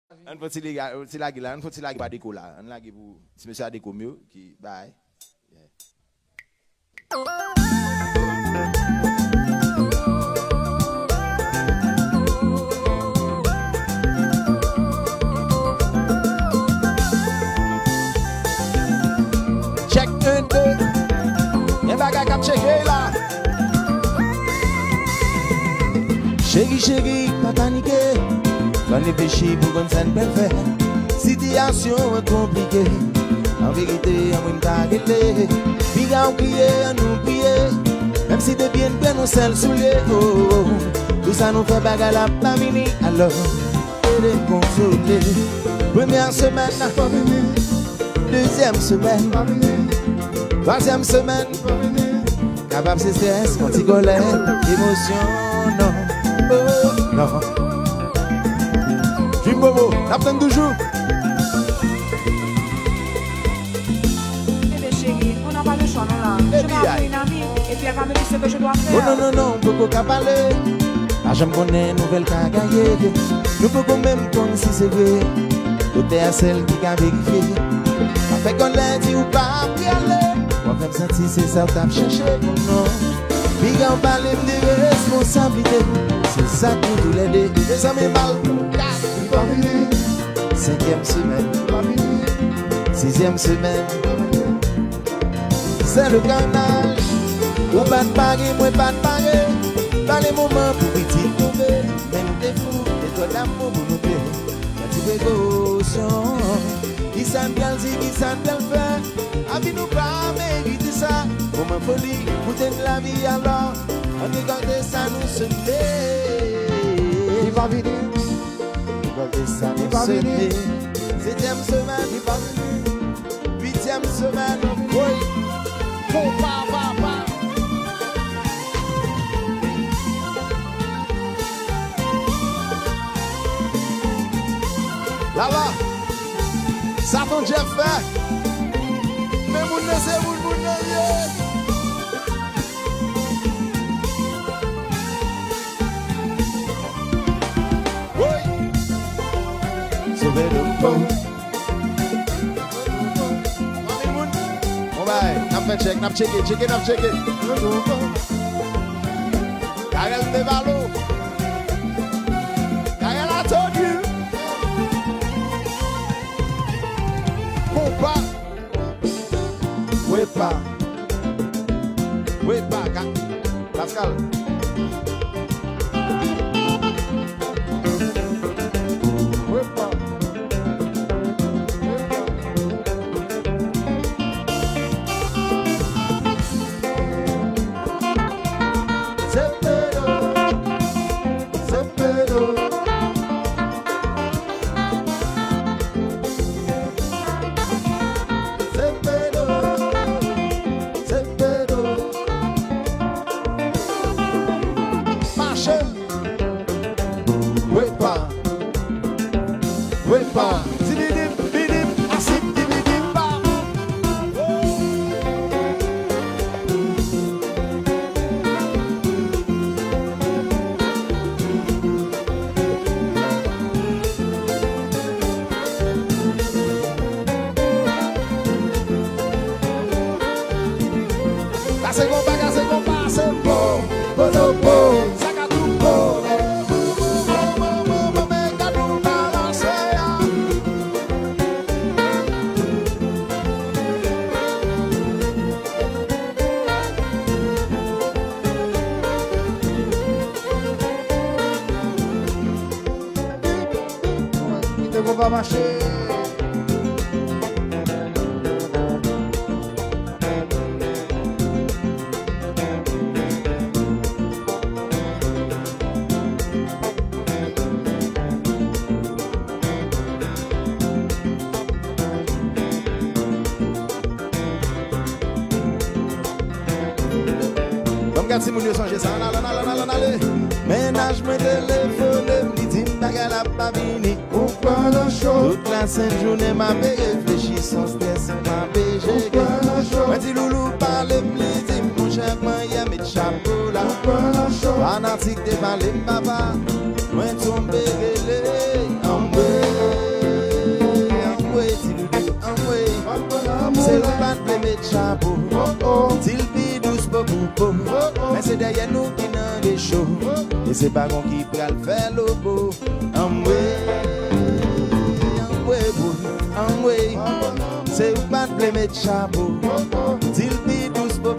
On faut tirer la on faut tirer la déco là. On la pour si monsieur a déco mieux qui bye. Check 1 2. Y'a bagay k'ap checker là. Chéri, pas paniquer. Quand les péchés pour qu'on s'en peut faire. Situation est compliquée. En vérité, on m'a tagué. Puis on crier, on nous prier. Même si de bien nous sel sous les oh. Tout ça nous fait bagarre la famille. Alors, et de consoler. Première semaine, deuxième semaine, troisième semaine. Capable de stress, quand tu colère, émotion, non. Oh, non. Jim Bobo, t'attends toujours. Eh bien chérie, on n'a pas le choix là. Je vais appeler une amie et puis elle va me dire ce que je dois faire. Oh non, non, beaucoup qu'à parler. Ah, j'aime connaître nouvelle qu'à gagner. Nous pouvons même comme si c'est vrai. Côté à celle qui a vérifié. Après qu'on l'a dit ou pas après aller. Moi, même senti c'est ça que t'as cherché. Non. Puis on parle de responsabilité. C'est ça pour tous les deux. Et ça m'est mal. 5e semaine, 6e semaine, c'est le carnage. Ou pas de paris, moi pas de paris. Dans les moments pour petit tomber, même des fous, des toits d'amour pour nous plaire. La petite précaution, qui s'en bien dit, qui s'en bien fait. Avis nous pas mériter ça. Pour ma folie, pour de la vie alors. On regarde ça, nous se met. Il va venir. Ça n'est pas venu. 7e semaine, il pas venu. 8e semaine, oui. Bon, pa. Là-bas, ça ton Jeff fait. Mais vous ne savez, vous ne sauver le pont. On va, n'a checké. Karel Devalo. Karel a told you. Compa. Oui pas, Pascal. Va marcher. Comme quand si mon Dieu songe ça, allez. Ménage me téléphone, me dit bagarre la pas vini. Toute la sainte journée m'a réfléchi sans stress m'a bégé. Moi dis loulou parle me dit mon cher moi y a mes chapeaux là. Fanatique de parler papa. Moi tomber en bas. mettre chapeau. Til pi douce pour pou. Mais c'est derrière nous qui n'en des chaud. Et c'est pas qu'on qui pral faire l'obo. Amwe, c'est ou pas de mettre chapeau. Til pi douce